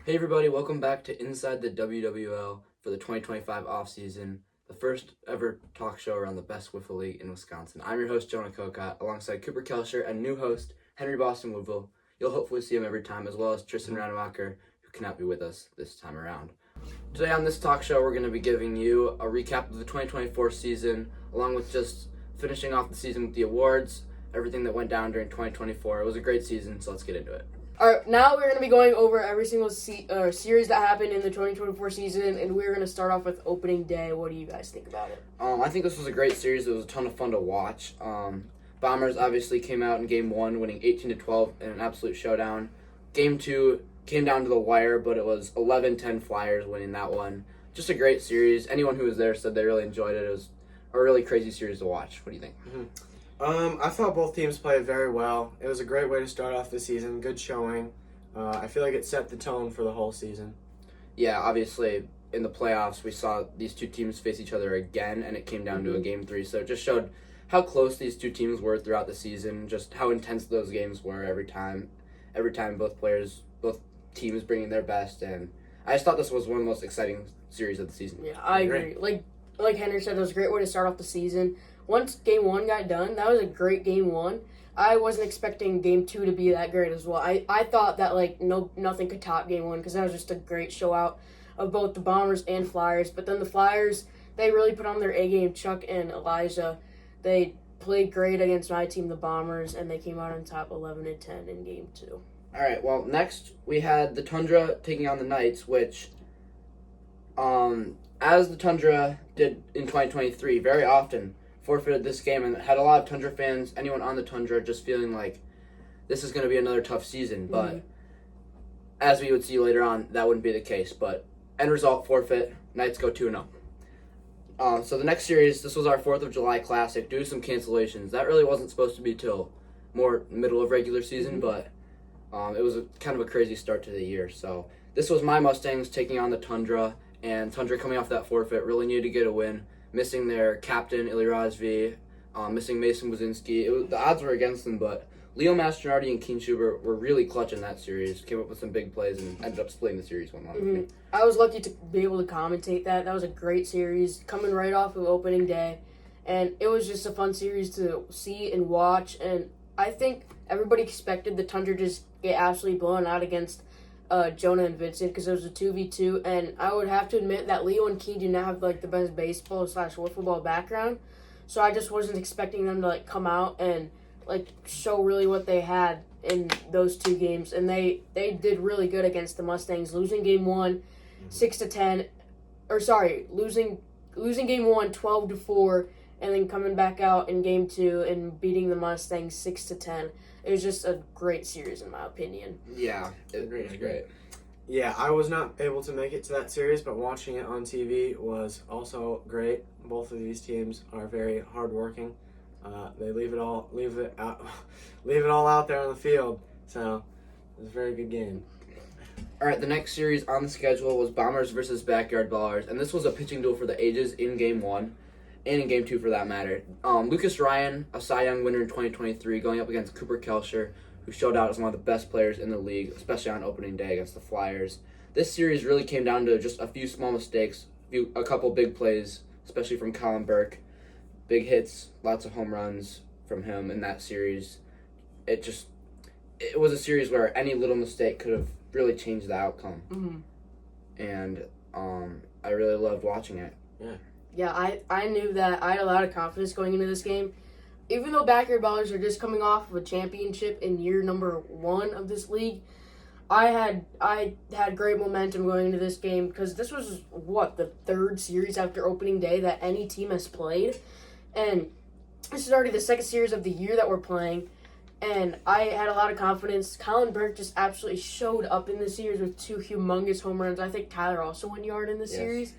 Hey everybody, welcome back to Inside the WWL for the 2025 offseason, the first ever talk show around the best wiffle league in Wisconsin. I'm your host, Jonah Kokot, alongside Cooper Kelscher and new host, Henry Boston Woodville. You'll hopefully see him every time, as well as Tristan Rademacher, who cannot be with us this time around. Today on this talk show, we're going to be giving you a recap of the 2024 season, along with just finishing off the season with the awards, everything that went down during 2024. It was a great season, so let's get into it. All right, now we're going to be going over every single series that happened in the 2024 season, and we're going to start off with opening day. What do you guys think about it? I think this was a great series. It was a ton of fun to watch. Bombers obviously came out in Game 1, winning 18-12 in an absolute showdown. Game 2 came down to the wire, but it was 11-10 Flyers winning that one. Just a great series. Anyone who was there said they really enjoyed it. It was a really crazy series to watch. What do you think? I thought both teams played very well. It was a great way to start off the season. Good showing. I feel like it set the tone for the whole season. Yeah, obviously in the playoffs we saw these two teams face each other again, and it came down to a Game 3. So it just showed how close these two teams were throughout the season, just how intense those games were every time. Every time both teams bringing their best, and I just thought this was one of the most exciting series of the season. Yeah, I agree. Like Henry said, it was a great way to start off the season. Once Game 1 got done, that was a great Game 1. I wasn't expecting Game 2 to be that great as well. I thought that nothing could top Game 1 because that was just a great show out of both the Bombers and Flyers. But then the Flyers, they really put on their A game. Chuck and Elijah, they played great against my team, the Bombers, and they came out on top 11-10 in Game 2. All right, well, next we had the Tundra taking on the Knights, which, as the Tundra did in 2023, very often forfeited this game and had a lot of Tundra fans, anyone on the Tundra, just feeling like this is going to be another tough season. But as we would see later on, that wouldn't be the case. But end result, forfeit, Knights go 2-0. So the next series, this was our 4th of July Classic, due to some cancellations. That really wasn't supposed to be till more middle of regular season, but it was kind of a crazy start to the year. So this was my Mustangs taking on the Tundra, and Tundra coming off that forfeit really needed to get a win. Missing their captain, Ilya Razvi, missing Mason Wazinski. The odds were against them, but Leo Mastronardi and Keen Schubert were really clutch in that series, came up with some big plays, and ended up splitting the series 1-1. I was lucky to be able to commentate that. That was a great series, coming right off of opening day, and it was just a fun series to see and watch, and I think everybody expected the Tundra just get absolutely blown out against Jonah and Vincent because it was a 2v2, and I would have to admit that Leo and Keen do not have the best baseball / wiffle ball background, so I just wasn't expecting them to come out and show really what they had in those two games, and they did really good against the Mustangs, losing Game 1 6-10, losing Game 1 12-4, and then coming back out in Game 2 and beating the Mustangs 6-10. It was just a great series, in my opinion. Yeah, it was great. Yeah, I was not able to make it to that series, but watching it on TV was also great. Both of these teams are very hardworking. They leave it all out there on the field. So it was a very good game. All right, the next series on the schedule was Bombers versus Backyard Ballers, and this was a pitching duel for the ages in Game 1. And in Game 2 for that matter. Lucas Ryan, a Cy Young winner in 2023, going up against Cooper Kelscher, who showed out as one of the best players in the league, especially on opening day against the Flyers. This series really came down to just a few small mistakes, a couple big plays, especially from Colin Burke. Big hits, lots of home runs from him in that series. It was a series where any little mistake could have really changed the outcome. And I really loved watching it. Yeah, I knew that I had a lot of confidence going into this game. Even though Backyard Ballers are just coming off of a championship in year number 1 of this league, I had great momentum going into this game because this was, the 3rd series after opening day that any team has played. And this is already the 2nd series of the year that we're playing. And I had a lot of confidence. Colin Burke just absolutely showed up in the series with 2 humongous home runs. I think Tyler also went yard in the series.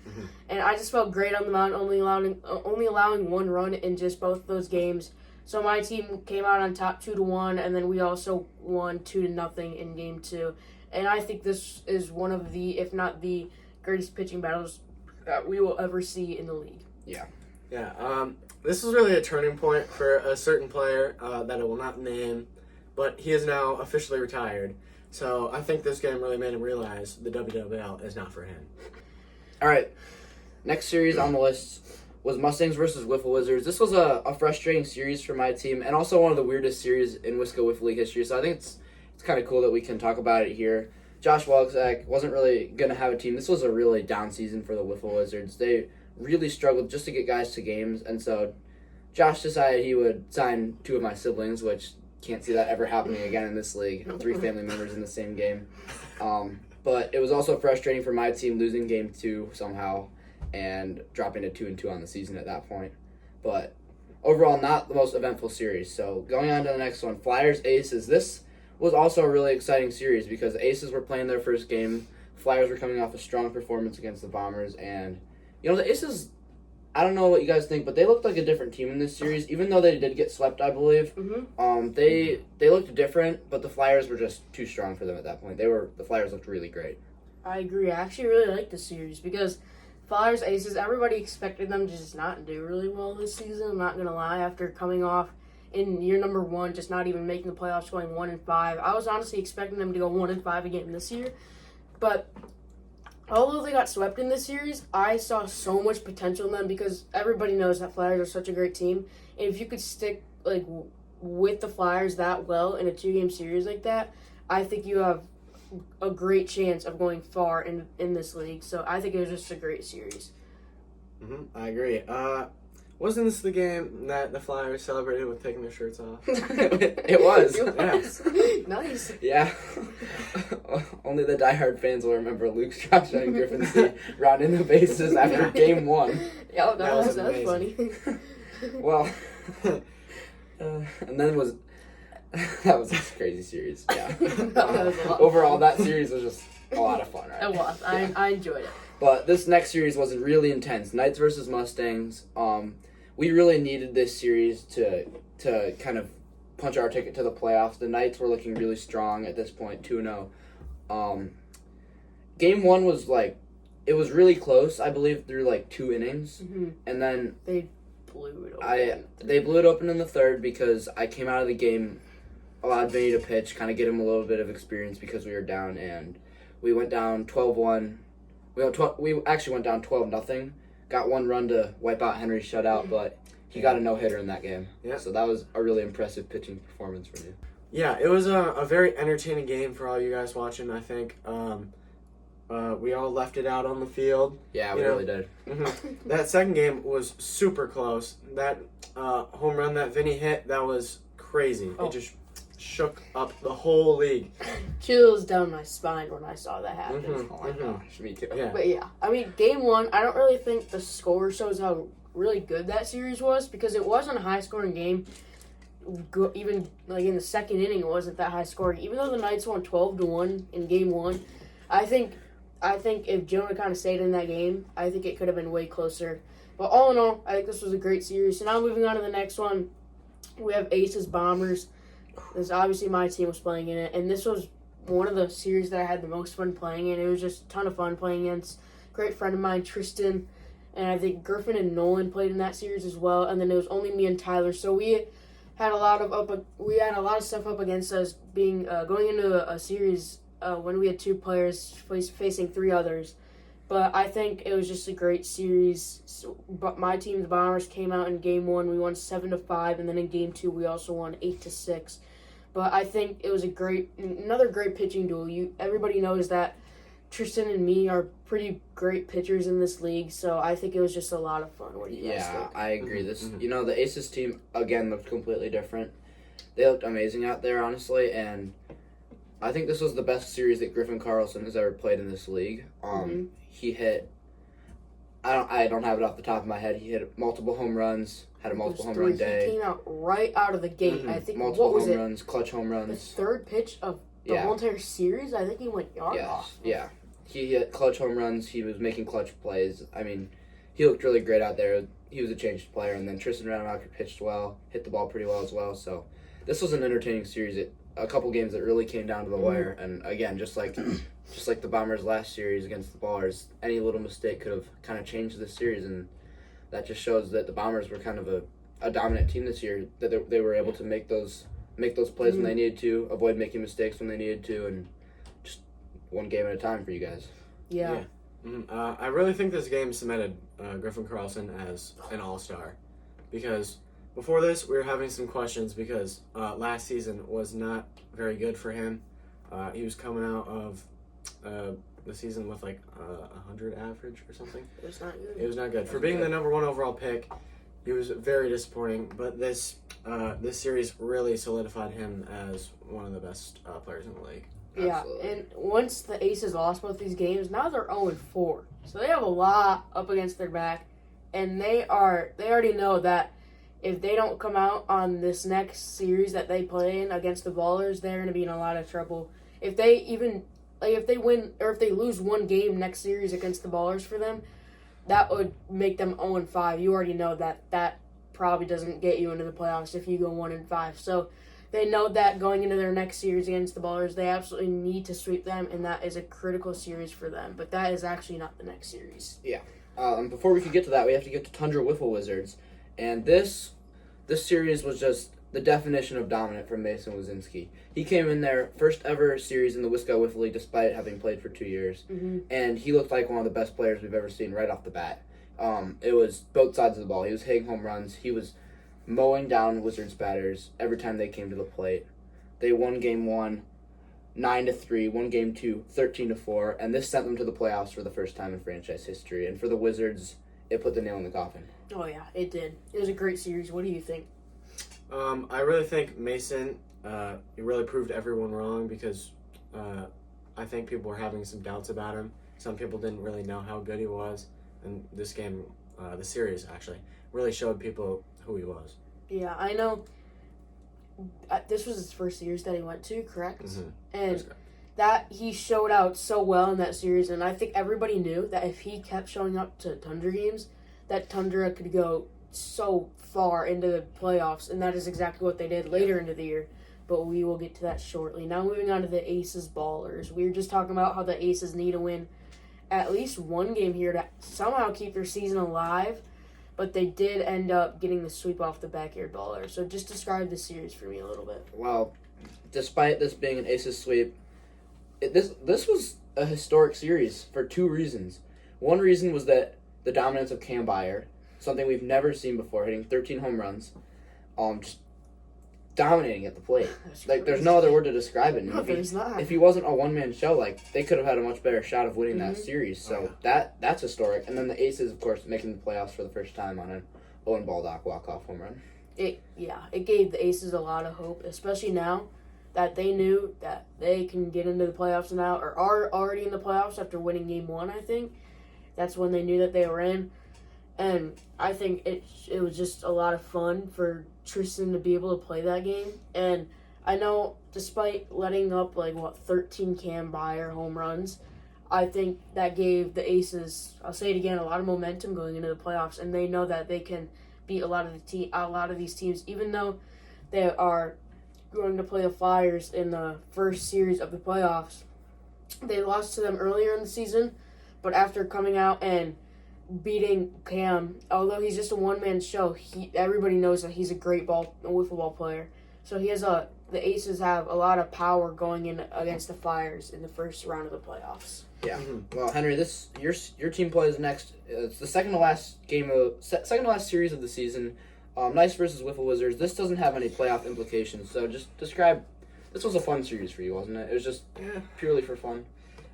And I just felt great on the mound, only allowing 1 run in just both of those games. So my team came out on top 2-1, and then we also won 2-0 in Game 2. And I think this is one of the, if not the greatest pitching battles that we will ever see in the league. Yeah. This was really a turning point for a certain player that I will not name. but he is now officially retired. So I think this game really made him realize the WWL is not for him. All right, next series on the list was Mustangs versus Wiffle Wizards. This was a frustrating series for my team, and also one of the weirdest series in Wisco Wiffle League history. So I think it's kind of cool that we can talk about it here. Josh Walczak wasn't really going to have a team. This was a really down season for the Wiffle Wizards. They really struggled just to get guys to games, and so Josh decided he would sign 2 of my siblings, which can't see that ever happening again in this league. 3 family members in the same game. But it was also frustrating for my team losing game 2 somehow and dropping to 2-2 on the season at that point. But overall, not the most eventful series. So going on to the next one, Flyers Aces. This was also a really exciting series because the Aces were playing their first game. Flyers were coming off a strong performance against the Bombers, and the Aces, I don't know what you guys think, but they looked like a different team in this series, even though they did get swept, I believe. Mm-hmm. They looked different, but the Flyers were just too strong for them at that point. The Flyers looked really great. I agree. I actually really like this series because Flyers Aces, everybody expected them to just not do really well this season. I'm not going to lie. After coming off in year number 1, just not even making the playoffs, going 1-5, I was honestly expecting them to go 1-5 again this year. But although they got swept in this series, I saw so much potential in them because everybody knows that Flyers are such a great team. And if you could stick with the Flyers that well in a 2-game series like that, I think you have a great chance of going far in this league. So I think it was just a great series. I agree. Wasn't this the game that the Flyers celebrated with taking their shirts off? It was. Yeah. Nice. Yeah. Only the diehard fans will remember Luke Strasha and Griffin C. rounding the bases after game 1. Yeah, that was amazing. funny. Well, and then that was a crazy series. Yeah. That was a lot of Overall, fun. that series was just a lot of fun, right? It was. Yeah. I enjoyed it. But this next series was really intense. Knights versus Mustangs. We really needed this series to kind of punch our ticket to the playoffs. The Knights were looking really strong at this point, 2-0. Game 1 was it was really close, I believe, through 2 innings. Mm-hmm. And then They blew it open. they blew it open in the 3rd because I came out of the game, allowed Vinny to pitch, kind of get him a little bit of experience because we were down, and we went down 12-1. We actually went down 12-0. Got 1 run to wipe out Henry's shutout, but he got a no-hitter in that game. Yeah. So that was a really impressive pitching performance from you. Yeah, it was a very entertaining game for all you guys watching, I think. We all left it out on the field. Yeah, we really did. Mm-hmm. That second game was super close. That home run that Vinny hit, that was crazy. Oh. It just shook up the whole league. Chills down my spine when I saw that happen. Mhm. Oh my gosh, me too. Yeah. But yeah, I mean, game 1, I don't really think the score shows how really good that series was because it wasn't a high-scoring game. Even in the second inning, it wasn't that high-scoring. Even though the Knights won 12-1 in game 1, I think if Jonah kind of stayed in that game, I think it could have been way closer. But all in all, I think this was a great series. So now moving on to the next one, we have Aces Bombers. This obviously my team was playing in it, and this was one of the series that I had the most fun playing in. It was just a ton of fun playing against a great friend of mine, Tristan, and I think Griffin and Nolan played in that series as well. And then it was only me and Tyler, so we had a lot of stuff up against us being going into a series when we had 2 players facing 3 others. But I think it was just a great series. So, but my team, the Bombers, came out in game 1. We won 7-5, and then in game 2 we also won 8-6. But I think it was another great pitching duel. Everybody knows that Tristan and me are pretty great pitchers in this league, so I think it was just a lot of fun. What do you guys think? I agree. Mm-hmm. The Aces team again looked completely different. They looked amazing out there, honestly, and I think this was the best series that Griffin Carlson has ever played in this league. He hit, I don't have it off the top of my head. He hit multiple home runs, had a multiple home run day. He came out right out of the gate. Mm-hmm. I think multiple what was home it? runs, clutch home The runs. 3rd pitch of the whole entire series. I think he went yard off. Yeah. He hit clutch home runs. He was making clutch plays. I mean, he looked really great out there. He was a changed player, and then Tristan Rademacher pitched well, hit the ball pretty well as well. So this was an entertaining series. A couple games that really came down to the wire, and again, just like the Bombers' last series against the Ballers, any little mistake could have kind of changed this series, and that just shows that the Bombers were kind of a dominant team this year. That they were able to make those make those plays when they needed to, avoid making mistakes when they needed to, and just one game at a time for you guys. Yeah. I really think this game cemented Griffin Carlson as an all-star, because before this we were having some questions because last season was not very good for him. He was coming out of the season with like 100 average or something. It was not good. It was not good. For being the number 1 overall pick, he was very disappointing, but this series really solidified him as one of the best players in the league. Yeah, Absolutely. and once the Aces lost both these games, now they're 0-4. So they have a lot up against their back, and they already know that if they don't come out on this next series that they play in against the Ballers, they're going to be in a lot of trouble. If they win or if they lose one game next series against the Ballers for them, that would make them 0-5. You already know that probably doesn't get you into the playoffs if you go 1-5. So they know that going into their next series against the Ballers, they absolutely need to sweep them, and that is a critical series for them. But that is actually not the next series. And before we can get to that, we have to get to Tundra Wiffle Wizards. And this series was just the definition of dominant from Mason Wazinski. He came in their first ever series in the Wisco Wiffle League despite having played for 2 years. Mm-hmm. And he looked like one of the best players we've ever seen right off the bat. It was both sides of the ball. He was hitting home runs. He was mowing down Wizards batters every time they came to the plate. They won game 1, 9-3, won game 2, 13-4, and this sent them to the playoffs for the first time in franchise history. And for the Wizards, it put the nail in the coffin. Oh, yeah, it did. It was a great series. What do you think? I really think Mason, he really proved everyone wrong because I think people were having some doubts about him. Some people didn't really know how good he was. And this game, the series actually, really showed people who he was. Yeah, I know. This was his first series that he went to, correct? Mm-hmm. And that he showed out so well in that series, and I think everybody knew that if he kept showing up to Tundra games, that Tundra could go so far into the playoffs, and that is exactly what they did later into the year. But we will get to that shortly. Now moving on to the Aces Ballers. We were just talking about how the Aces need to win at least one game here to somehow keep their season alive, but they did end up getting the sweep off the backyard Ballers. So just describe the series for me a little bit. Well, despite this being an Aces sweep, this was a historic series for 2 reasons. One reason was that the dominance of Cam Byer, something we've never seen before, hitting 13 home runs, just dominating at the plate. Like, there's no other word to describe it. No, there's not. If he wasn't a one-man show, like, they could have had a much better shot of winning that series. So that's historic. And then the Aces, of course, making the playoffs for the first time on an Owen Baldock walk-off home run. It gave the Aces a lot of hope, especially now that they knew that they can get into the playoffs now, or are already in the playoffs after winning game 1, I think. That's when they knew that they were in. And I think it was just a lot of fun for Tristan to be able to play that game. And I know despite letting up 13 Cam Byer home runs, I think that gave the Aces, I'll say it again, a lot of momentum going into the playoffs, and they know that they can beat a lot of these teams, even though they are going to play the Flyers in the first series of the playoffs. They lost to them earlier in the season, but after coming out and beating Cam, although he's just a one-man show, everybody knows that he's a great wiffle ball player. So the Aces have a lot of power going in against the Flyers in the first round of the playoffs. Yeah. Mm-hmm. Well, Henry, your team plays next. It's the second to last series of the season. Nice versus Wiffle Wizards. This doesn't have any playoff implications. So just describe. This was a fun series for you, wasn't it? It was just purely for fun.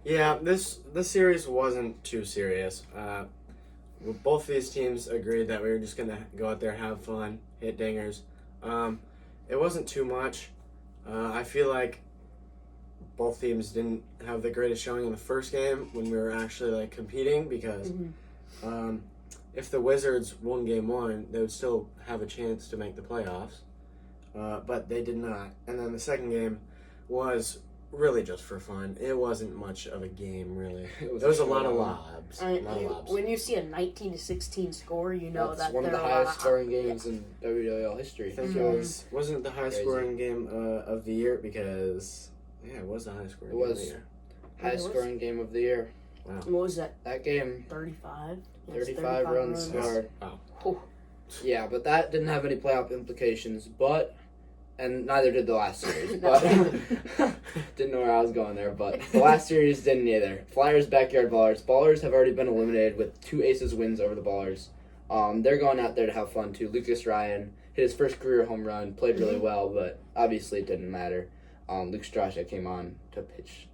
Yeah, this series wasn't too serious. Both of these teams agreed that we were just gonna go out there, have fun, hit dingers. It wasn't too much. I feel like both teams didn't have the greatest showing in the first game when we were actually competing, because if the Wizards won game 1, they would still have a chance to make the playoffs. But they did not. And then the second game was really just for fun. It wasn't much of a game, really. There was a lot of lobs. When you see a 19-16 score, you know that's that one of the highest scoring games in WWL history. I think it wasn't it the highest scoring game of the year, because it was the highest scoring game of the year. Highest scoring game of the year. Wow. What was that? That game. 35? 35 runs scored. Oh. Yeah, but that didn't have any playoff implications. But and neither did the last series. But didn't know where I was going there. But the last series didn't either. Flyers, backyard Ballers. Ballers have already been eliminated with 2 Aces wins over the Ballers. They're going out there to have fun too. Lucas Ryan hit his first career home run, played really well, but obviously it didn't matter. Luke Strasha came on to pitch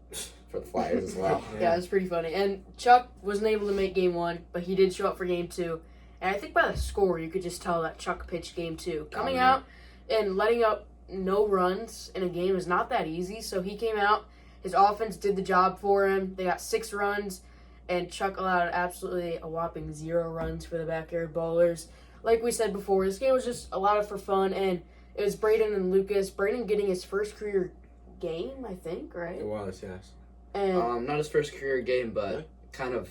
for the Flyers as well. Yeah, it was pretty funny. And Chuck wasn't able to make Game 1, but he did show up for Game 2. And I think by the score, you could just tell that Chuck pitched Game 2. Coming out and letting up no runs in a game is not that easy. So he came out. His offense did the job for him. They got 6 runs. And Chuck allowed absolutely a whopping 0 runs for the backyard Ballers. Like we said before, this game was just a lot of for fun. And it was Braden and Lucas. Braden getting his first career game, I think, right? It was, yes. And not his first career game, but kind of.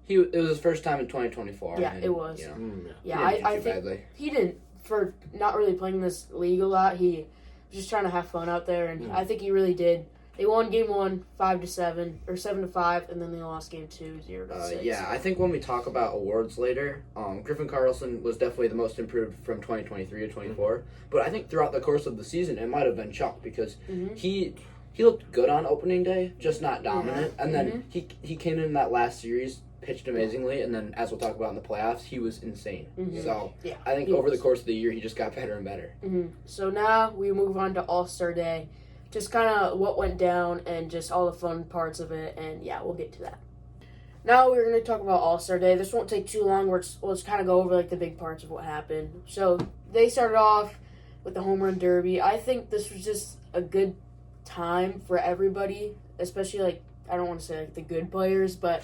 It was his first time in 2024. Yeah, and, it was. You know, yeah, he didn't do I too think badly. he didn't, for not really playing this league a lot. He was just trying to have fun out there, and I think he really did. They won Game 1 5-7 or 7-5, and then they lost Game 2 0-6. Yeah, I think when we talk about awards later, Griffin Carlson was definitely the most improved from 2023 to 24. But I think throughout the course of the season, it might have been Chuck because he looked good on opening day, just not dominant. And then he came in that last series, pitched amazingly, and then as we'll talk about in the playoffs, he was insane. So Yeah, I think over the course of the year, he just got better and better. So now we move on to All-Star Day. Just kind of what went down and just all the fun parts of it, and yeah, we'll get to that. Now we're going to talk about All-Star Day. This won't take too long. Let's kind of go over like the big parts of what happened. So they started off with the home run derby. I think this was just a good time for everybody, especially like, I don't want to say like the good players, but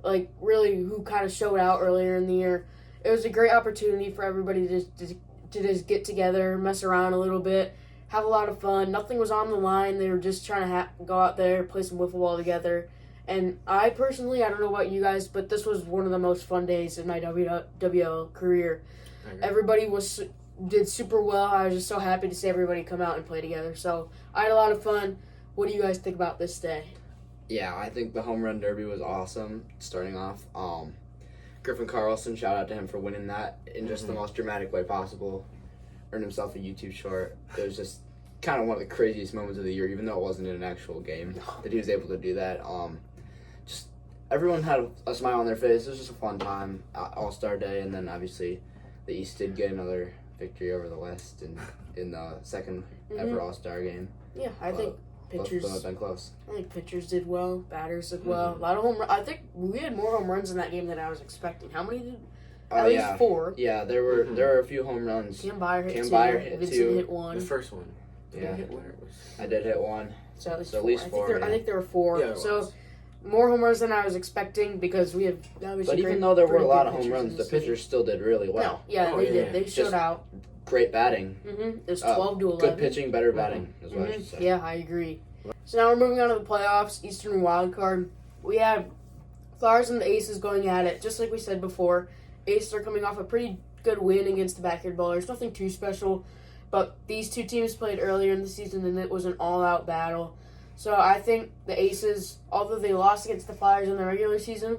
like really who kind of showed out earlier in the year. It was a great opportunity for everybody to just get together, mess around a little bit, have a lot of fun. Nothing was on the line. They were just trying to go out there, play some wiffle ball together. And I personally, I don't know about you guys, but this was one of the most fun days in my WWL career. Everybody did super well. I was just so happy to see everybody come out and play together. So I had a lot of fun. What do you guys think about this day? Yeah, I think the home run derby was awesome. Starting off, Griffin Carlson, shout out to him for winning that in just the most dramatic way possible. Earned himself a YouTube short. It was just kind of one of the craziest moments of the year, even though it wasn't in an actual game, that he was able to do that. Just everyone had a smile on their face. It was just a fun time, All-Star Day, and then obviously the East did get another victory over the West in the second ever All-Star game. Yeah, I think pitchers. Both of them have been close. I think pitchers did well. Batters did well. A lot of home. I think we had more home runs in that game than I was expecting. How many did? At least 4. Yeah, there were a few home runs. Cam Byer hit 2. Hit Vincent 2. hit 1. The first one. Yeah, hit 1. I did hit 1. So at least So 4. at least 4. I think there were 4. Yeah, so more home runs than I was expecting because we have. But even though there were a lot of home runs, the pitchers still did really well. No, yeah, they did. They showed out. Great batting. It was 12 to 11. Good pitching, better batting, is what I should say. Yeah, I agree. So now we're moving on to the playoffs, Eastern Wild Card. We have Flyers and the Aces going at it, just like we said before. Aces are coming off a pretty good win against the backyard Ballers. Nothing too special, but these two teams played earlier in the season, and it was an all-out battle. So I think the Aces, although they lost against the Flyers in the regular season,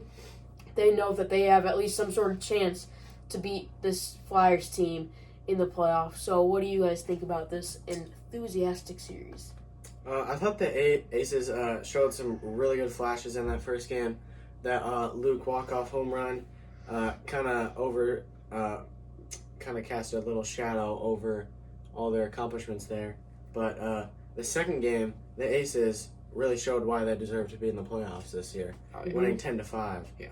they know that they have at least some sort of chance to beat this Flyers team in the playoffs. So what do you guys think about this enthusiastic series? I thought the Aces showed some really good flashes in that first game. That Luke walk-off home run kind of cast a little shadow over all their accomplishments there. But the second game, the Aces really showed why they deserve to be in the playoffs this year, winning 10-5. Yeah.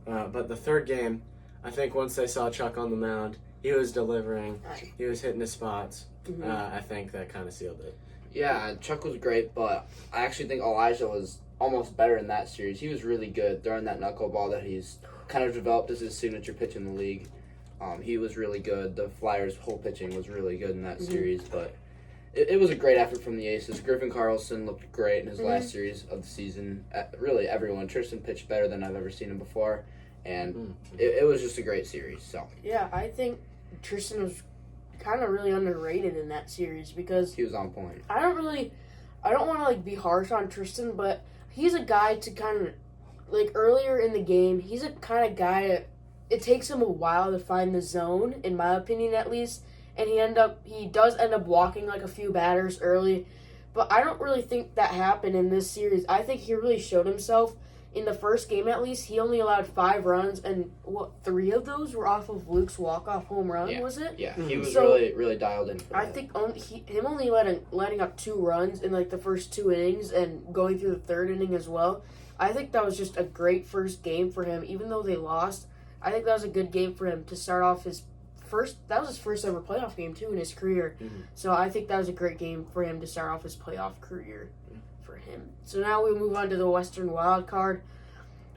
But the third game, I think once they saw Chuck on the mound, he was delivering, he was hitting his spots. I think that kind of sealed it. Yeah, Chuck was great, but I actually think Elijah was almost better in that series. He was really good throwing that knuckleball that he's kind of developed as his signature pitch in the league. He was really good. The Flyers' whole pitching was really good in that series, but it was a great effort from the Aces. Griffin Carlson looked great in his last series of the season. Really, everyone. Tristan pitched better than I've ever seen him before, and it was just a great series. So yeah, I think Tristan was kind of really underrated in that series because he was on point. I don't want to like be harsh on Tristan, but he's a guy to kind of like earlier in the game. He's a kind of guy that it takes him a while to find the zone, in my opinion at least. and he does end up walking like a few batters early, but I don't really think that happened in this series. I think he really showed himself. In the first game, at least, he only allowed 5 runs, and 3 of those were off of Luke's walk-off home run, was it? Yeah, he was So, really dialed in for that. I think him only letting up 2 runs in like the first 2 innings and going through the 3rd inning as well. I think that was just a great first game for him, even though they lost. I think that was a good game for him to start off his first. That was his first ever playoff game too in his career. Mm-hmm. So I think that was a great game for him to start off his playoff career for him. So now we move on to the Western Wild Card.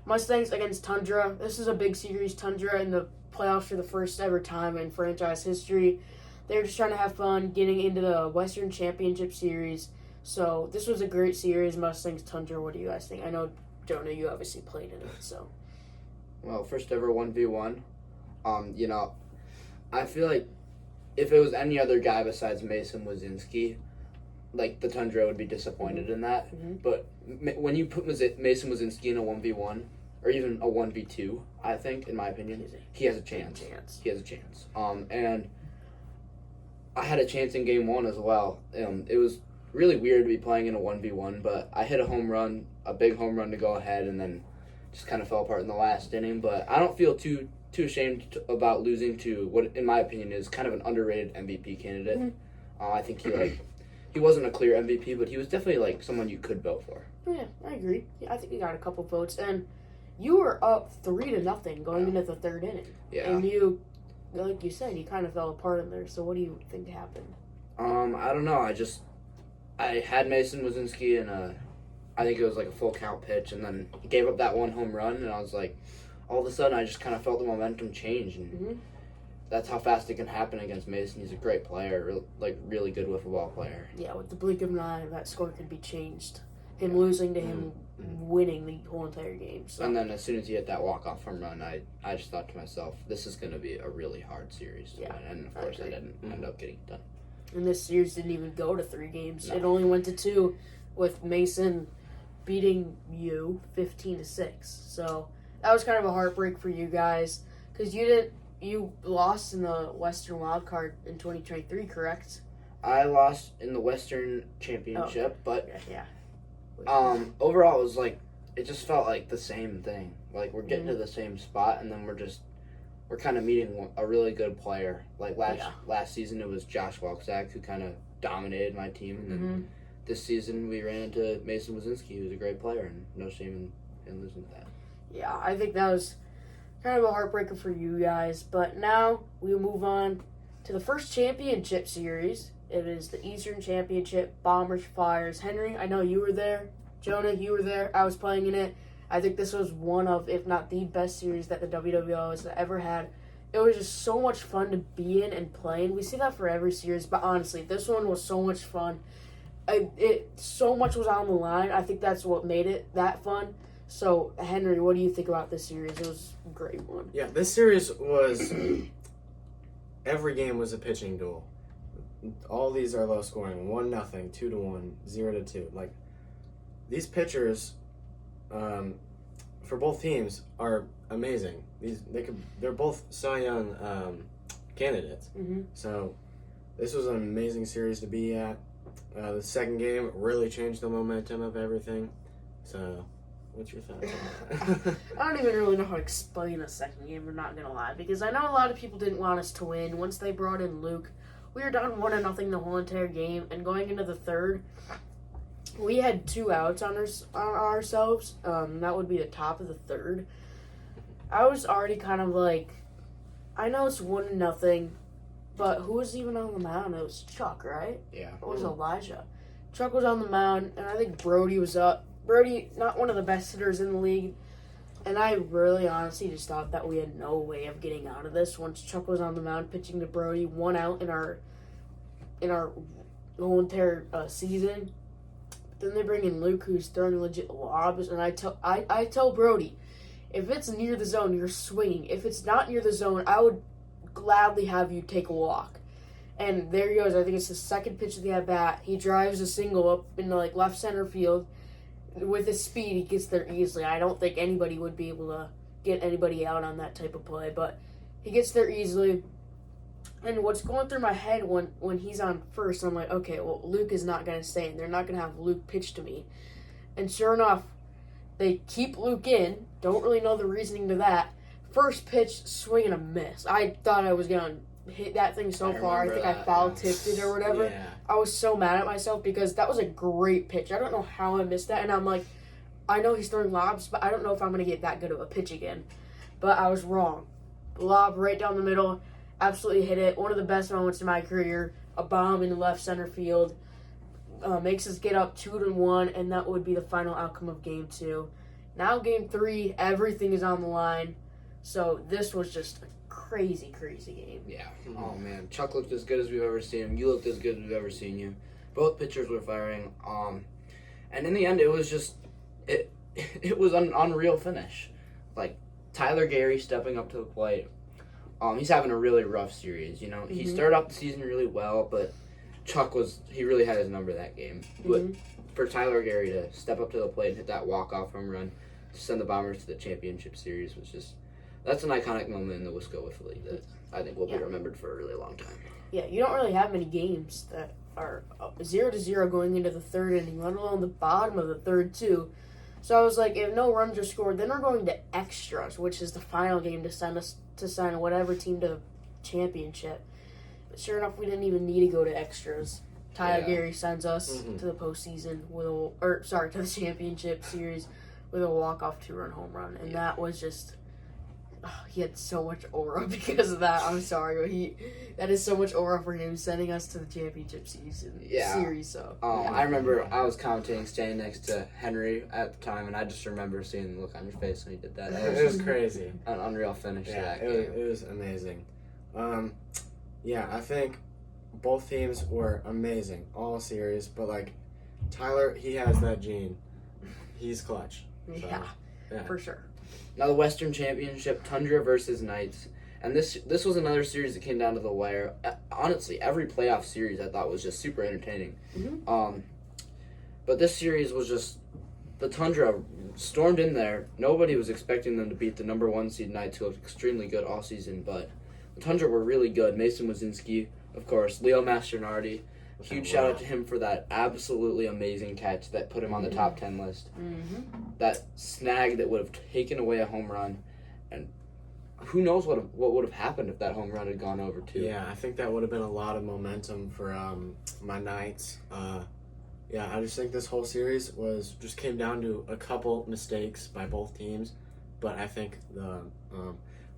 Mustangs against Tundra. This is a big series. Tundra in the playoffs for the first ever time in franchise history. They're just trying to have fun getting into the Western Championship Series. So this was a great series. Mustangs, Tundra. What do you guys think? I know, Jonah, you obviously played in it. So, well, first ever 1v1. I feel like if it was any other guy besides Mason Wazinski, like the Tundra would be disappointed in that. Mm-hmm. But when you put Mason Wazinski in a 1v1 or even a 1v2, I think, in my opinion, he has a chance. He has a chance. And I had a chance in game 1 as well. It was really weird to be playing in a 1v1, but I hit a home run, a big home run to go ahead, and then just kind of fell apart in the last inning. But I don't feel too ashamed about losing to what, in my opinion, is kind of an underrated MVP candidate. Mm-hmm. I think he wasn't a clear MVP, but he was definitely someone you could vote for. Yeah, I agree. Yeah, I think he got a couple votes, and you were up 3-0 going into the 3rd inning. Yeah. And you, like you said, you kind of fell apart in there. So what do you think happened? I don't know. I had Mason Wazinski in I think it was a full count pitch, and then he gave up that one home run, and I was like, all of a sudden I just kind of felt the momentum change, and that's how fast it can happen against Mason. He's a great player, really good wiffle ball player. Yeah, with the blink of an eye, that score could be changed. Him losing to him winning the whole entire game. So. And then as soon as he hit that walk-off home run, I just thought to myself, this is going to be a really hard series to win. And of course I didn't end up getting it done. And this series didn't even go to 3 games. No. It only went to 2 with Mason beating you 15-6. So that was kind of a heartbreak for you guys because you lost in the Western Wild Card in 2023, correct? I lost in the Western Championship, but yeah. Overall it was it just felt like the same thing. We're getting to the same spot, and then we're kind of meeting a really good player. Last season it was Josh Welczak who kind of dominated my team, and then this season we ran into Mason Wazinski, who's a great player, and no shame in losing to that. Yeah, I think that was kind of a heartbreaker for you guys. But now we move on to the first championship series. It is the Eastern Championship, Bombers Flyers. Henry, I know you were there. Jonah, you were there. I was playing in it. I think this was one of, if not the best series that the WWL has ever had. It was just so much fun to be in and play in. We see that for every series, but honestly, this one was so much fun. So much was on the line. I think that's what made it that fun. So, Henry, what do you think about this series? It was a great one. Yeah, this series was... every game was a pitching duel. All these are low scoring. 1-0, 2-1, 0-2. These pitchers, for both teams, are amazing. They're both Cy Young candidates. Mm-hmm. So this was an amazing series to be at. The second game really changed the momentum of everything. So, what's your thoughts on that? I don't even really know how to explain the second game, I'm not going to lie, because I know a lot of people didn't want us to win. Once they brought in Luke, we were down 1-0 the whole entire game, and going into the 3rd, we had 2 outs on ourselves. That would be the top of the 3rd. I was already kind of I know it's 1-0, but who was even on the mound? It was Chuck, right? Yeah. It was Elijah. Chuck was on the mound, and I think Brody was up. Brody, not one of the best hitters in the league, and I really honestly just thought that we had no way of getting out of this once Chuck was on the mound pitching to Brody, 1 out in our whole entire season. But then they bring in Luke, who's throwing legit lobs, and I tell Brody, if it's near the zone, you're swinging. If it's not near the zone, I would gladly have you take a walk. And there he goes. I think it's the second pitch of the at-bat. He drives a single up into left center field. With his speed, he gets there easily. I don't think anybody would be able to get anybody out on that type of play, but he gets there easily. And what's going through my head when he's on first, I'm like, okay, well, Luke is not going to stay, and they're not going to have Luke pitch to me. And sure enough, they keep Luke in. Don't really know the reasoning to that. First pitch, swing and a miss. I thought I was going to hit that thing so far. I think I foul tipped it or whatever. Yeah. I was so mad at myself because that was a great pitch. I don't know how I missed that. And I'm like, I know he's throwing lobs, but I don't know if I'm going to get that good of a pitch again. But I was wrong. Lob right down the middle. Absolutely hit it. One of the best moments in my career. A bomb in left center field. Makes us get up 2-1, and that would be the final outcome of Game 2. Now Game 3, everything is on the line. So this was just a crazy, crazy game. Yeah. Oh, man. Chuck looked as good as we've ever seen him. You looked as good as we've ever seen you. Both pitchers were firing. And in the end, it was just... It was an unreal finish. Like, Tyler Gary stepping up to the plate. He's having a really rough series, you know. He started off the season really well, but Chuck he really had his number that game. But for Tyler Gary to step up to the plate and hit that walk-off home run to send the Bombers to the championship series was just, that's an iconic moment in the Wisconsin League that I think will be remembered for a really long time. Yeah, you don't really have many games that are 0-0 going into the third inning, let alone the bottom of the third, too. So I was like, if no runs are scored, then we're going to extras, which is the final game to sign whatever team to the championship. But sure enough, we didn't even need to go to extras. Tyler Gary sends us to the postseason to the championship series with a walk-off 2-run home run, and that was just. He had so much aura because of that. I'm sorry, but that is so much aura for him sending us to the championship series. So I remember I was commentating, standing next to Henry at the time, and I just remember seeing the look on your face when he did that. It was crazy. An unreal finish to that game. It was amazing. I think both teams were amazing all series, but like Tyler, he has that gene. He's clutch. So, yeah, for sure. Now the Western Championship, Tundra versus Knights. And this was another series that came down to the wire. Honestly, every playoff series I thought was just super entertaining. But this series was just, the Tundra stormed in there. Nobody was expecting them to beat the number 1 seed Knights, who looked extremely good all season. But the Tundra were really good. Mason Wazinski, of course. Leo Mastronardi. Huge shout out to him for that absolutely amazing catch that put him on the top 10 list. That snag that would have taken away a home run, and who knows what would have happened if that home run had gone over too. Yeah, I think that would have been a lot of momentum for my Knights. I just think this whole series just came down to a couple mistakes by both teams, but I think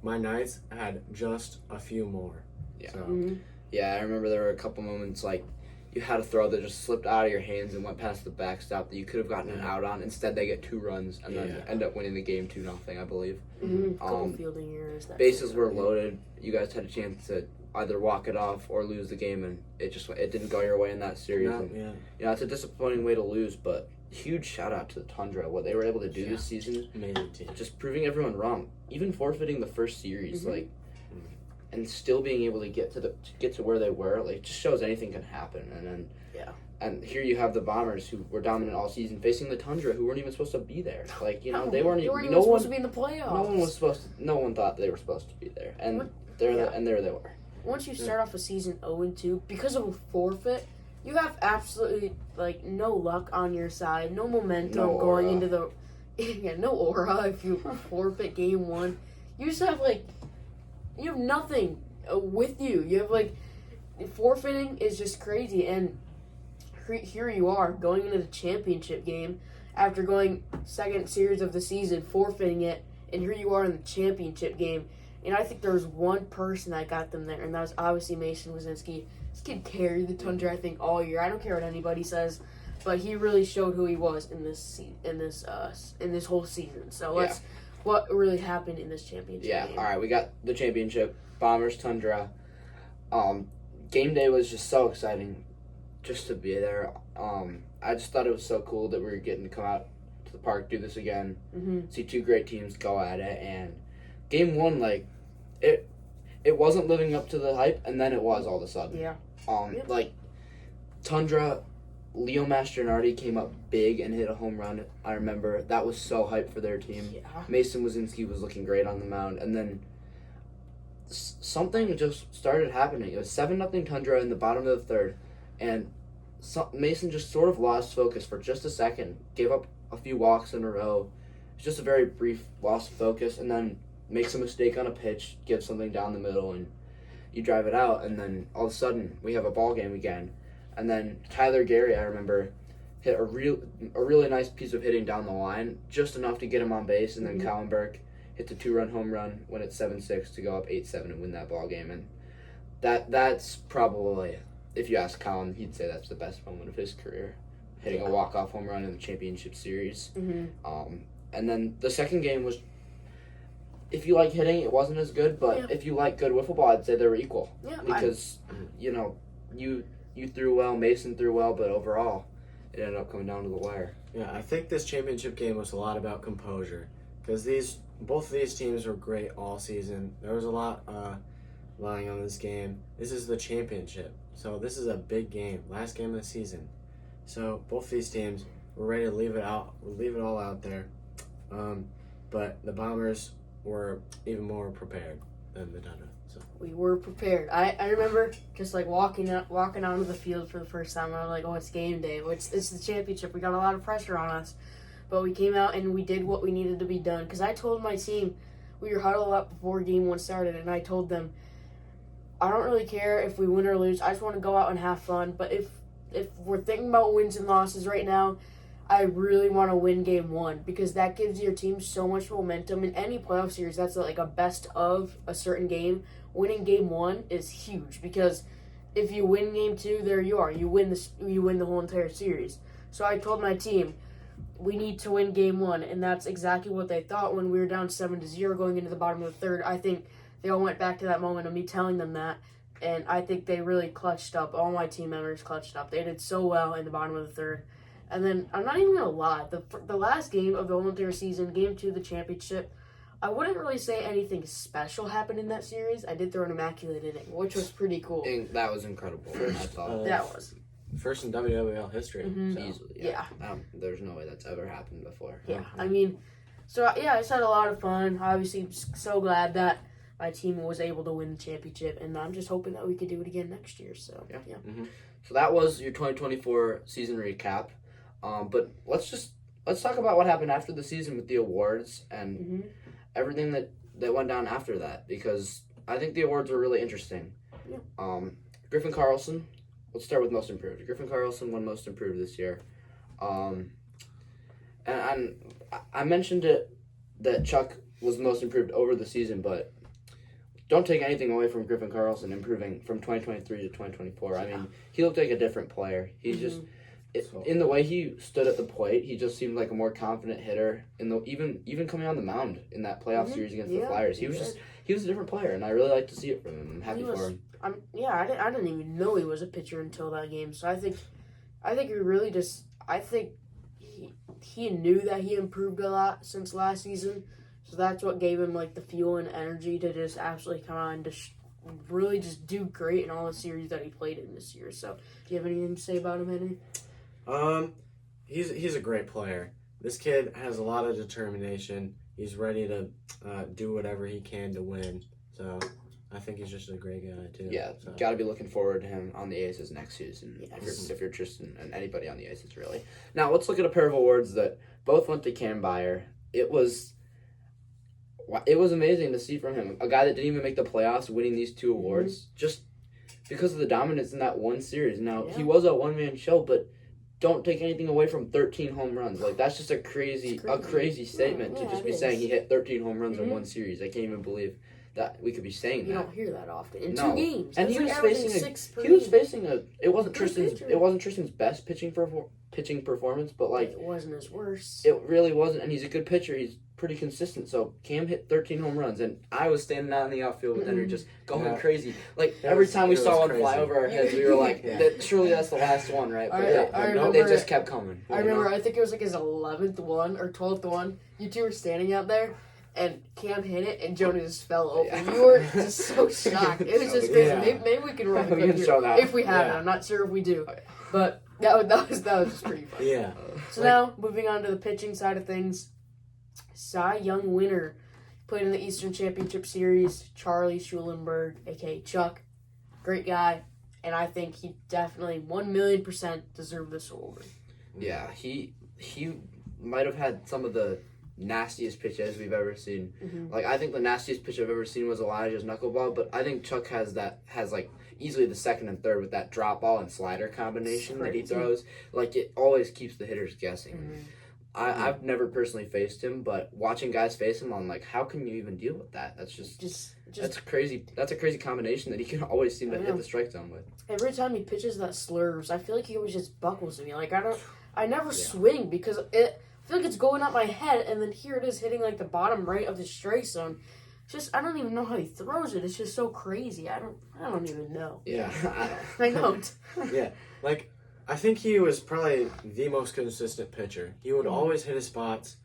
my Knights had just a few more. Yeah. So. Yeah, I remember there were a couple moments like you had a throw that just slipped out of your hands and went past the backstop that you could have gotten an out on. Instead, they get 2 runs and then end up winning the game 2-0, I believe. Couple fielding errors. Bases were loaded. You guys had a chance to either walk it off or lose the game, and it didn't go your way in that series. It's a disappointing way to lose, but huge shout out to the Tundra, what they were able to do this season. Amazing team. Just proving everyone wrong, even forfeiting the first series, and still being able to get to where they were, like, just shows anything can happen. And then and here you have the Bombers, who were dominant all season, facing the Tundra, who weren't even supposed to be there. Like, they weren't even supposed to be in the playoffs. No one thought they were supposed to be there, and there they were. Once you start off a season 0-2 because of a forfeit, you have absolutely no luck on your side, no momentum going into the no aura. If you forfeit game 1, you just have you have nothing with you. You have forfeiting is just crazy, and here you are going into the championship game after going second series of the season, forfeiting it, and here you are in the championship game. And I think there was one person that got them there, and that was obviously Mason Wazinski. This kid carried the Tundra, I think, all year. I don't care what anybody says, but he really showed who he was in this whole season. So what really happened in this championship game. All right, we got the championship, Bombers, Tundra. Game day was just so exciting just to be there. I just thought it was so cool that we were getting to come out to the park, do this again, see 2 great teams go at it. And game 1, it wasn't living up to the hype, and then it was all of a sudden. Yeah. Tundra, Leo Mastronardi came up big and hit a home run. I remember that was so hyped for their team. Yeah. Mason Wazinski was looking great on the mound, and then something just started happening. It was 7-0 Tundra in the bottom of the third, and Mason just sort of lost focus for just a second, gave up a few walks in a row. It's just a very brief loss of focus, and then makes a mistake on a pitch, gives something down the middle, and you drive it out, and then all of a sudden we have a ball game again. And then Tyler Gary, I remember, hit a really nice piece of hitting down the line, just enough to get him on base, and then Kallenberg hit the 2-run home run when it's 7-6 to go up 8-7 and win that ball game. And that's probably, if you ask Colin, he'd say that's the best moment of his career, hitting a walk-off home run in the championship series. And then the second game was, if you like hitting, it wasn't as good, but if you like good wiffle ball, I'd say they were equal. Because, you threw well, Mason threw well, but overall, it ended up coming down to the wire. Yeah, I think this championship game was a lot about composure, because both of these teams were great all season. There was a lot lying on this game. This is the championship, so this is a big game, last game of the season. So both these teams were ready to leave it all out there. But the Bombers were even more prepared than the Tundra. So we were prepared. I remember just like walking onto the field for the first time. I was like, oh, it's game day. It's the championship. We got a lot of pressure on us. But we came out and we did what we needed to be done. Because I told my team, we were huddled up before game one started, and I told them, I don't really care if we win or lose. I just want to go out and have fun. But if we're thinking about wins and losses right now, I really want to win game one, because that gives your team so much momentum. In any playoff series, that's like a best of a certain game. Winning game one is huge, because if you win game two, there you are. You win the whole entire series. So I told my team, we need to win game one, and that's exactly what they thought when we were down 7-0 going into the bottom of the third. I think they all went back to that moment of me telling them that, and I think they really clutched up. All my team members clutched up. They did so well in the bottom of the third. And then, I'm not even going to lie, the last game of the whole entire season, game 2 of the championship, I wouldn't really say anything special happened in that series. I did throw an immaculate inning, which was pretty cool. That was incredible. I thought. That was. First in WWL history. So. Easily, there's no way that's ever happened before. Yeah, I mean, so yeah, I just had a lot of fun. Obviously, I'm so glad that my team was able to win the championship, and I'm just hoping that we could do it again next year. So, yeah. So that was your 2024 season recap. But let's talk about what happened after the season with the awards and everything that went down after that, because I think the awards were really interesting. Yeah. Griffin Carlson, let's start with most improved. Griffin Carlson won most improved this year. And I mentioned it that Chuck was most improved over the season, but don't take anything away from Griffin Carlson improving from 2023 to 2024. I mean, he looked like a different player. He's just... in the way he stood at the plate, he just seemed like a more confident hitter. Even coming on the mound in that playoff series against the Flyers, he was a different player, and I really like to see it from him. I'm happy for him. I didn't even know he was a pitcher until that game. So I think he really just he knew that he improved a lot since last season. So that's what gave him like the fuel and energy to just absolutely come on and just really just do great in all the series that he played in this year. So do you have anything to say about him, Henry? He's a great player. This kid has a lot of determination. He's ready to do whatever he can to win. So I think he's just a great guy too. Yeah, so. Got to be looking forward to him on the Aces next season. Yes. If you're Tristan and anybody on the Aces, really. Now let's look at a pair of awards that both went to Cam Byer. It was amazing to see from him, a guy that didn't even make the playoffs, winning these two awards just because of the dominance in that one series. Now he was a one-man show, but don't take anything away from 13 home runs. Like, that's just a crazy statement to just be saying he hit 13 home runs in one series. I can't even believe that we could be saying that. You don't hear that often in 2 games. And he was facing it wasn't Tristan's best pitching performance, but like it wasn't his worst. It really wasn't, and he's a good pitcher. He's pretty consistent. So Cam hit 13 home runs, and I was standing out in the outfield with Henry just going crazy. Like every time we saw one fly over our heads, we were like, "Surely that's the last one, right?" But they just kept coming. I remember. I think it was like his 11th one or 12th one. You two were standing out there, and Cam hit it, and Jonah just fell open. You were just so shocked. It was just crazy. Maybe we can roll the clip here if we have it. I'm not sure if we do, but that was just pretty fun. Yeah. So now moving on to the pitching side of things. Cy Young winner played in the Eastern Championship Series. Charlie Schulenberg, aka Chuck, great guy, and I think he definitely 1,000,000% deserved this award. Yeah, he might have had some of the nastiest pitches we've ever seen. Mm-hmm. Like, I think the nastiest pitch I've ever seen was Elijah's knuckleball, but I think Chuck has like easily the second and third with that drop ball and slider combination that he throws. Like, it always keeps the hitters guessing. Mm-hmm. I've never personally faced him, but watching guys face him, I'm like, how can you even deal with that? That's just that's crazy. That's a crazy combination that he can always seem to hit the strike zone with. Every time he pitches that slurs, I feel like he always just buckles me. Like, I never swing because I feel like it's going up my head, and then here it is hitting like the bottom right of the strike zone. I don't even know how he throws it. It's just so crazy. I don't even know. Yeah, I don't. Yeah, like, I think he was probably the most consistent pitcher. He would always hit his spots.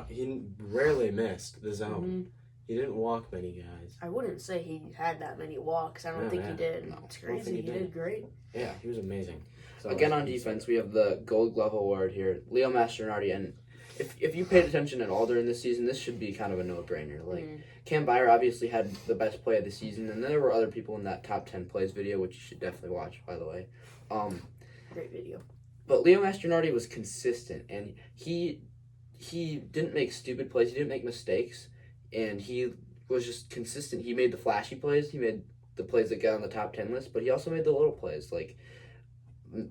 He rarely missed the zone. Mm-hmm. He didn't walk many guys. I wouldn't say he had that many walks. I don't think he did. No, it's crazy. He did great. Yeah, he was amazing. So, again, on defense, we have the Gold Glove Award here, Leo Mastronardi, and if you paid attention at all during this season, this should be kind of a no-brainer. Like, Cam Byer obviously had the best play of the season, and there were other people in that top 10 plays video, which you should definitely watch, by the way. Great video. But Leo Mastronardi was consistent, and he didn't make stupid plays. He didn't make mistakes, and he was just consistent. He made the flashy plays. He made the plays that got on the top 10 list, but he also made the little plays, like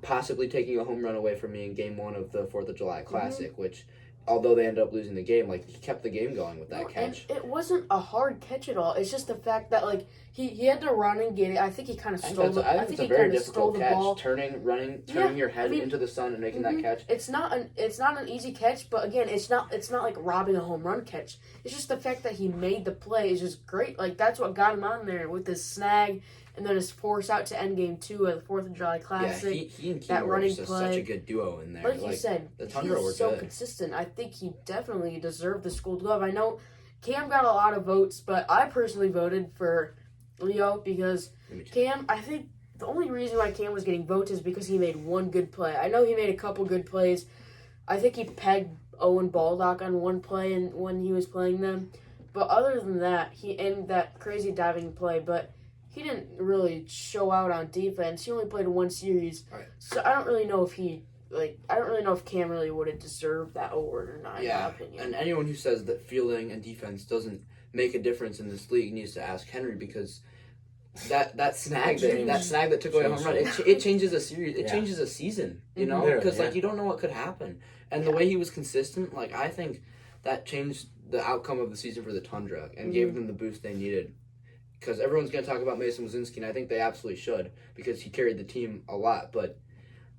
possibly taking a home run away from me in Game 1 of the 4th of July Classic, which, although they ended up losing the game, like, he kept the game going with that catch. And it wasn't a hard catch at all. It's just the fact that, like, he had to run and get it. I think he kind of stole the ball. I think it's a very difficult catch. Turning your head into the sun and making that catch. It's not an easy catch, but again, it's not like robbing a home run catch. It's just the fact that he made the play is just great. Like, that's what got him on there with his snag and then his force out to end Game 2 of the 4th of July Classic. Yeah, he and Key that were running just play. such a good duo in there. Like you said, the Tundra were so good. consistent. I think he definitely deserved this Gold Glove. I know Cam got a lot of votes, but I personally voted for Leo because Cam, I think the only reason why Cam was getting votes is because he made one good play. I know he made a couple good plays. I think he pegged Owen Baldock on one play and when he was playing them. But other than that, he ended that crazy diving play, but he didn't really show out on defense. He only played one series. Right. So I don't really know if Cam really would have deserved that award or not, in my opinion. And anyone who says that fielding and defense doesn't make a difference in this league needs to ask Henry, because that snag that took away a home run, it changes a series. It changes a season, you know? Because, like, you don't know what could happen. And the way he was consistent, like, I think that changed the outcome of the season for the Tundra and gave them the boost they needed. Because everyone's going to talk about Mason Wazinski, and I think they absolutely should, because he carried the team a lot. But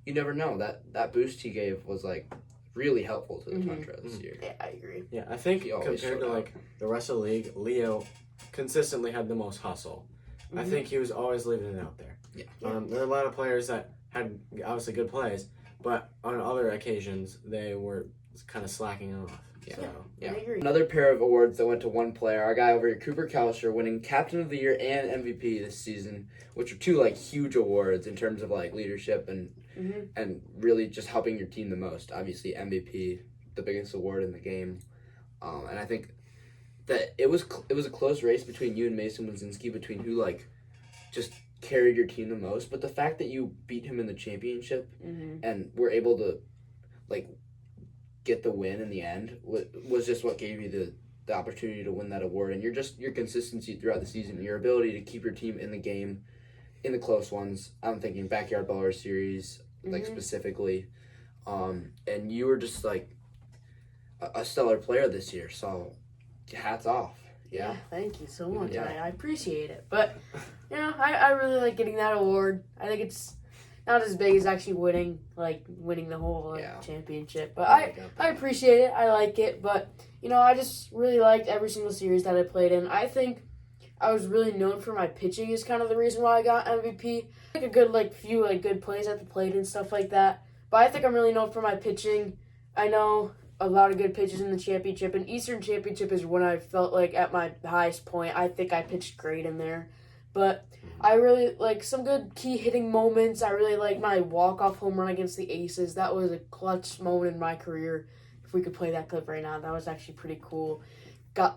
you never know. That boost he gave was, like, really helpful to the Tundra this year. Yeah, I agree. Yeah, I think compared to, like, the rest of the league, Leo consistently had the most hustle. I think he was always leaving it out there. Yeah. There are a lot of players that had, obviously, good plays, but on other occasions, they were kind of slacking off. Yeah. So. I agree. Another pair of awards that went to one player. Our guy over here, Cooper Kalsher, winning Captain of the Year and MVP this season, which are two, like, huge awards in terms of, like, leadership and really just helping your team the most. Obviously, MVP, the biggest award in the game, and I think that it was a close race between you and Mason Wazinski, between who, like, just carried your team the most. But the fact that you beat him in the championship and were able to, like, get the win in the end was just what gave you the opportunity to win that award. And your consistency throughout the season, your ability to keep your team in the game, in the close ones. I'm thinking Backyard Baller Series, like, specifically. And you were just, like, a stellar player this year. So hats off. Yeah. Thank you so much. Yeah. I appreciate it. But, you know, I really like getting that award. I think it's not as big as actually winning the whole championship. But I appreciate it. I like it. But, you know, I just really liked every single series that I played in. I think I was really known for my pitching is kind of the reason why I got MVP. Like a good, few good plays at the plate and stuff like that. But I think I'm really known for my pitching. I know a lot of good pitches in the championship. And Eastern Championship is when I felt like at my highest point. I think I pitched great in there. But I really like some good key hitting moments. I really like my walk-off home run against the Aces. That was a clutch moment in my career. If we could play that clip right now, that was actually pretty cool.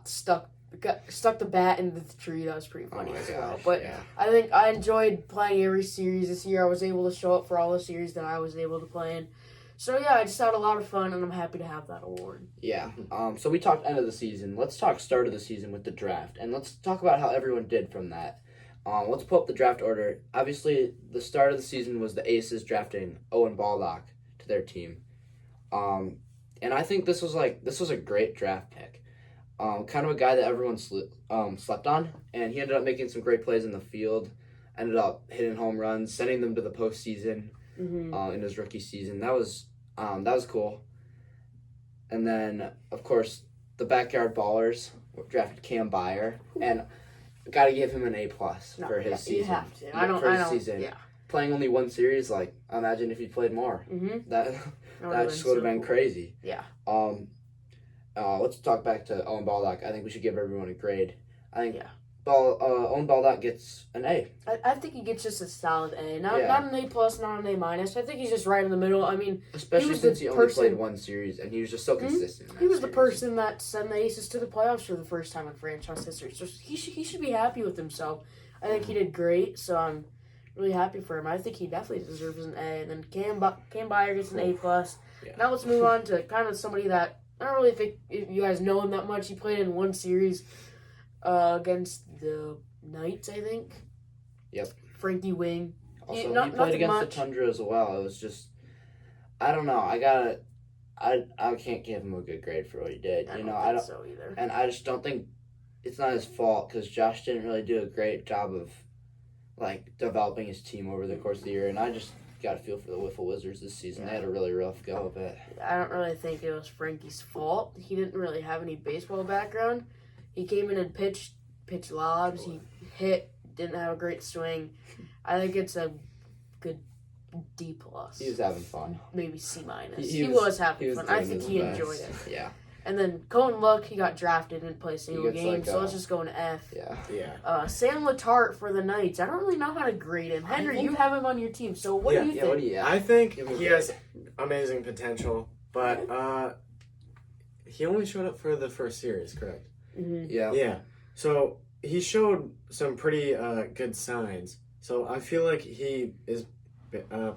stuck the bat into the tree. That was pretty funny as well. gosh, But yeah. I think I enjoyed playing every series this year. I was able to show up for all the series that I was able to play in. So yeah, I just had a lot of fun, and I'm happy to have that award. Yeah. So we talked end of the season. Let's talk start of the season with the draft, and let's talk about how everyone did from that. Let's pull up the draft order. Obviously, the start of the season was the Aces drafting Owen Baldock to their team, and I think this was a great draft pick. Kind of a guy that everyone slept on, and he ended up making some great plays in the field. Ended up hitting home runs, sending them to the postseason. In his rookie season. That was cool. And then, of course, the Backyard Ballers drafted Cam Byer, and got to give him an A+ for his season. You have to. For his season. Yeah. Playing only one series, imagine if he played more. That just would have been crazy. Yeah. Let's talk back to Owen Baldock. I think we should give everyone a grade. I think Owen Baldock gets an A. I think he gets just a solid A. Not an A+, not an A-. I think he's just right in the middle. I mean, especially since he only played one series, and he was just so consistent. He was the person that sent the Aces to the playoffs for the first time in franchise history. So he should be happy with himself. I think he did great, so I'm really happy for him. I think he definitely deserves an A. And then Cam Byer gets an A+. Yeah. Now let's move on to kind of somebody that I don't really think if you guys know him that much. He played in one series against the Knights, I think. Yep. Frankie Wing. Also, he played against the Tundra as well. It was just, I don't know. I can't give him a good grade for what he did. I don't think so either. And I just don't think it's not his fault because Josh didn't really do a great job of developing his team over the course of the year. And I just got a feel for the Wiffle Wizards this season. Yeah. They had a really rough go of it. I don't really think it was Frankie's fault. He didn't really have any baseball background. He came in and pitched lobs. He hit, didn't have a great swing. I think it's a good D+. He was having fun. Maybe C-. He was having fun. I think he enjoyed it. Yeah. And then Cohen Luck, he got drafted, didn't play a single game, so let's just go an F. Yeah. Sam Letarte for the Knights. I don't really know how to grade him. Henry, you have him on your team, so what do you think? What do you I think he has amazing potential, but he only showed up for the first series, correct? Mm-hmm. Yeah. Yeah. So he showed some pretty good signs. So I feel like he is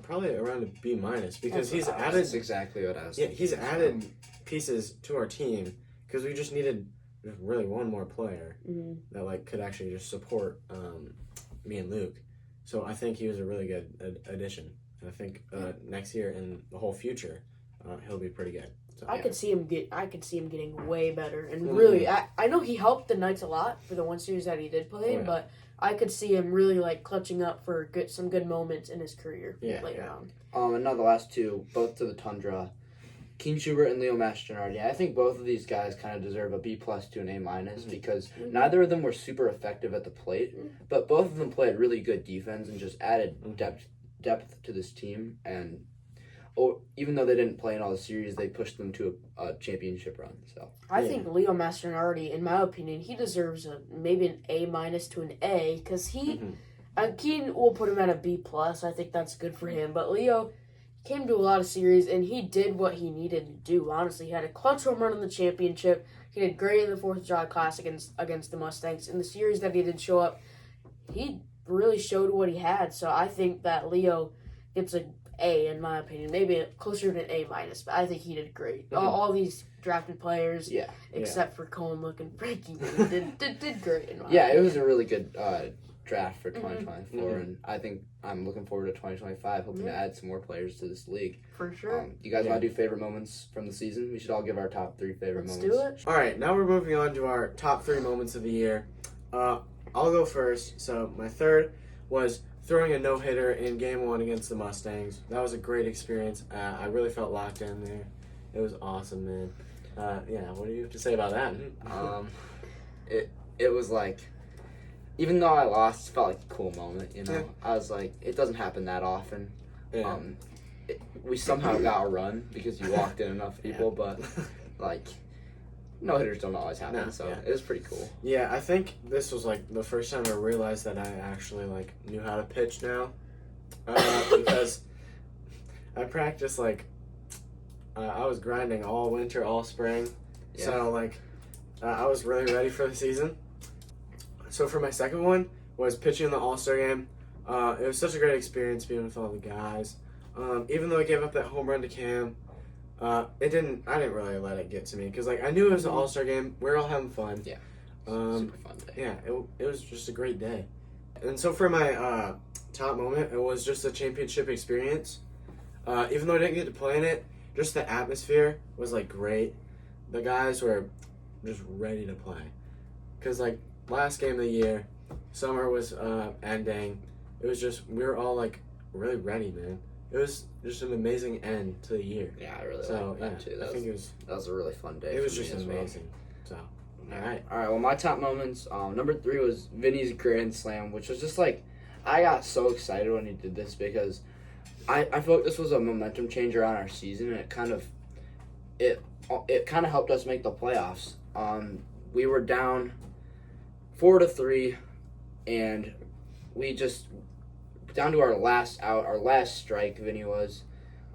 probably around a B- because he's added. That's exactly what I was. Yeah, he's added pieces to our team because we just needed really one more player that could actually just support me and Luke. So I think he was a really good addition. And I think next year and the whole future, he'll be pretty good. So, I could see him getting way better, and really, I know he helped the Knights a lot for the one series that he did play, but I could see him really clutching up for some good moments in his career later on. And now the last two, both to the Tundra, Keen Schubert and Leo Mastronardi. I think both of these guys kind of deserve a B+ to an A- because neither of them were super effective at the plate, but both of them played really good defense and just added depth to this team. And even though they didn't play in all the series, they pushed them to a championship run. So I think Leo Mastronardi, in my opinion, he deserves maybe an A- to an A because he. Keen will put him at a B+. I think that's good for him. But Leo came to a lot of series and he did what he needed to do. Honestly, he had a clutch home run in the championship. He did great in the 4th of July Classic against the Mustangs. In the series that he did show up, he really showed what he had. So I think that Leo gets an A, in my opinion. Maybe closer to an A-, but I think he did great. All these drafted players, except for Cohen Luck and Frankie, did great, in my opinion. It was a really good draft for 2024, and I think I'm looking forward to 2025, hoping to add some more players to this league. For sure. You guys want to do favorite moments from the season? We should all give our top 3 favorite moments. Let's do it. All right, now we're moving on to our top 3 moments of the year. I'll go first. So my third was throwing a no-hitter in Game 1 against the Mustangs. That was a great experience. I really felt locked in there. It was awesome, man. What do you have to say about that? It was even though I lost, it felt like a cool moment, I was like, it doesn't happen that often. Yeah. We somehow got a run because you walked in enough people, but no-hitters don't always happen, it was pretty cool. Yeah, I think this was the first time I realized that I actually knew how to pitch now, because I practiced I was grinding all winter, all spring, so I was really ready for the season. So for my second one was pitching in the All-Star game. It was such a great experience being with all the guys. Even though I gave up that home run to Cam, I didn't really let it get to me because I knew it was an All-Star game. We were all having fun. Yeah. Super fun day. Yeah, it was just a great day. And so for my top moment, it was just a championship experience. Even though I didn't get to play in it, just the atmosphere was great. The guys were just ready to play. Because last game of the year, summer was ending. It was just, we were all really ready, man. It was just an amazing end to the year. Yeah, I really liked that too. That was a really fun day. It was just amazing. So, all right. Well, my top moments. Number 3 was Vinny's grand slam, which was just I got so excited when he did this because I feel like this was a momentum changer on our season, and it kind of helped us make the playoffs. We were down 4-3, and we just down to our last out, our last strike. Vinny was,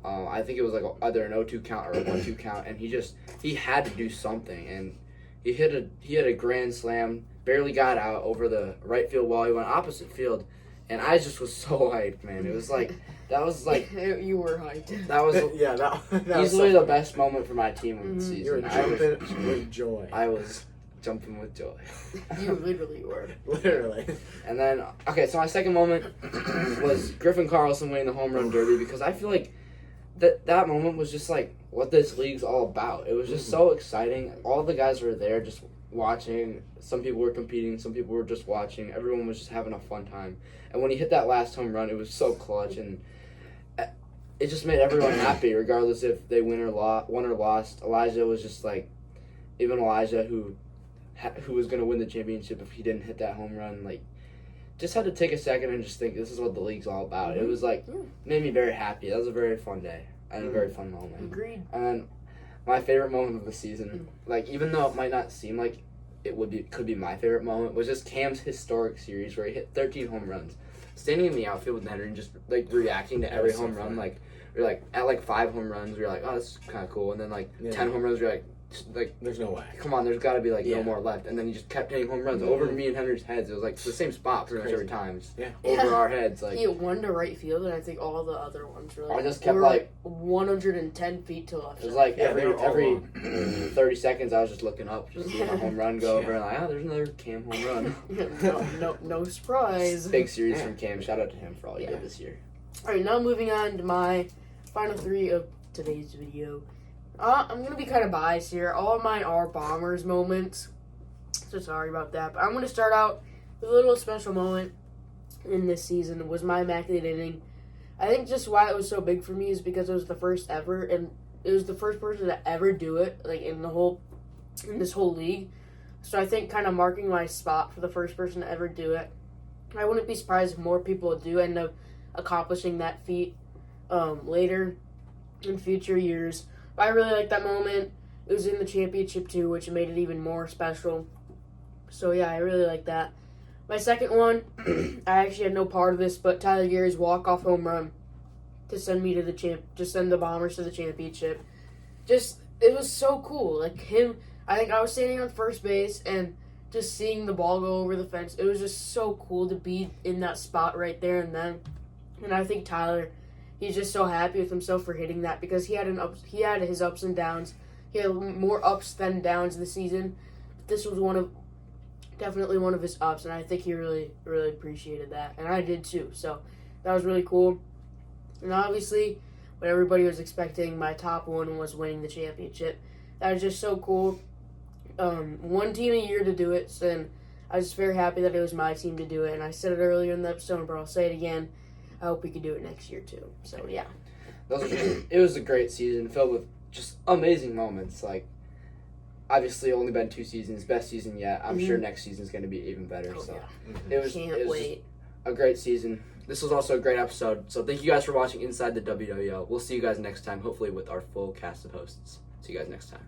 I think it was either an 0-2 count or a 1-2 count, and he had to do something, and he hit a grand slam, barely got out over the right field wall. He went opposite field, and I just was so hyped, man. It was that was you were hyped. That was that easily was the best moment for my team of the season. You were jumping with joy. I was jumping with joy. You literally were. Literally. And then, so my second moment was Griffin Carlson winning the home run derby because I feel like that moment was just what this league's all about. It was just so exciting. All the guys were there just watching. Some people were competing. Some people were just watching. Everyone was just having a fun time. And when he hit that last home run, it was so clutch, and it just made everyone happy, regardless if they won or lost. Elijah was just even Elijah, who was going to win the championship if he didn't hit that home run, just had to take a second and just think this is what the league's all about. It was made me very happy. That was a very fun day and a very fun moment. Agreed. And then my favorite moment of the season, even though it might not seem like it could be my favorite moment, was just Cam's historic series where he hit 13 home runs, standing in the outfield with Henry and just reacting to every home run. We're at 5 home runs, we were oh, this is kind of cool, and then 10 home runs, we're there's no way. Come on, there's got to be no more left. And then he just kept hitting home runs over me and Henry's heads. It was the same spot pretty much every time. Over our heads. He hit one to right field, and I think all the other ones were I just kept 110 feet to left. It was every 30 seconds I was just looking up, just seeing a home run go over, and there's another Cam home run. no surprise. Big series from Cam. Shout out to him for all he did this year. All right, now moving on to my final 3 of today's video. I'm going to be kind of biased here. All of mine are Bombers moments. So sorry about that. But I'm going to start out with a little special moment in this season. Was my immaculate inning. I think just why it was so big for me is because it was the first ever. And it was the first person to ever do it in this whole league. So I think kind of marking my spot for the first person to ever do it. I wouldn't be surprised if more people do end up accomplishing that feat later in future years. But I really like that moment. It was in the championship too, which made it even more special. So yeah, I really like that. My second one, I actually had no part of this, but Tyler Gary's walk-off home run to send me to send the Bombers to the championship. It was so cool. I think I was standing on first base and just seeing the ball go over the fence. It was just so cool to be in that spot right there and then. And I think Tyler, he's just so happy with himself for hitting that because he had his ups and downs. He had more ups than downs this season. But this was definitely one of his ups, and I think he really, really appreciated that. And I did too. So that was really cool. And obviously, what everybody was expecting, my top one was winning the championship. That was just so cool. One team a year to do it, and I was just very happy that it was my team to do it. And I said it earlier in the episode, but I'll say it again. I hope we can do it next year too. So yeah, it was a great season filled with just amazing moments. Obviously, only been 2 seasons, best season yet. I'm sure next season's going to be even better. It was wait. A great season. This was also a great episode. So thank you guys for watching Inside the WWL. We'll see you guys next time, hopefully with our full cast of hosts. See you guys next time.